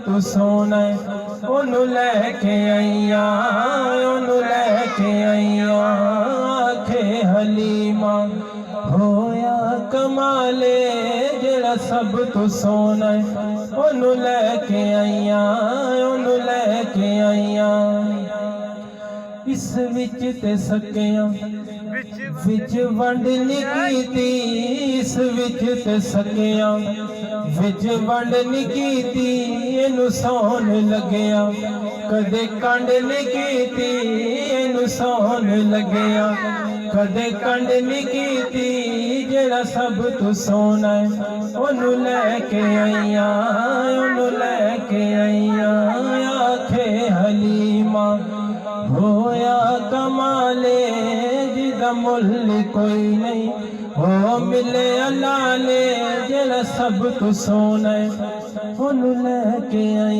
तू सोना ओनू लैके आईयां, ओनू लैके आईयां। आखे हलीमा होया कमाले जेड़ा सब तू सोना ओनू लैके आईयां, ओनू लैके आईयां। इस विच ते सकियां विच वंड नी कीती, इस विच ते सकियां विच वंड नी कीती। इनू सौन लग्या कदे कंड नी कीती, इनू सौन लग्या कदे कंड नी कीती। जेड़ा सब तू सोना ओनू लैके आईयां, ओनू लैके आईयां। आखे हलीमा होया कमाले जिदा मुल कोई नहीं, हो मिले अलाले जेड़ा सब तू सोना ओनू लैके आई।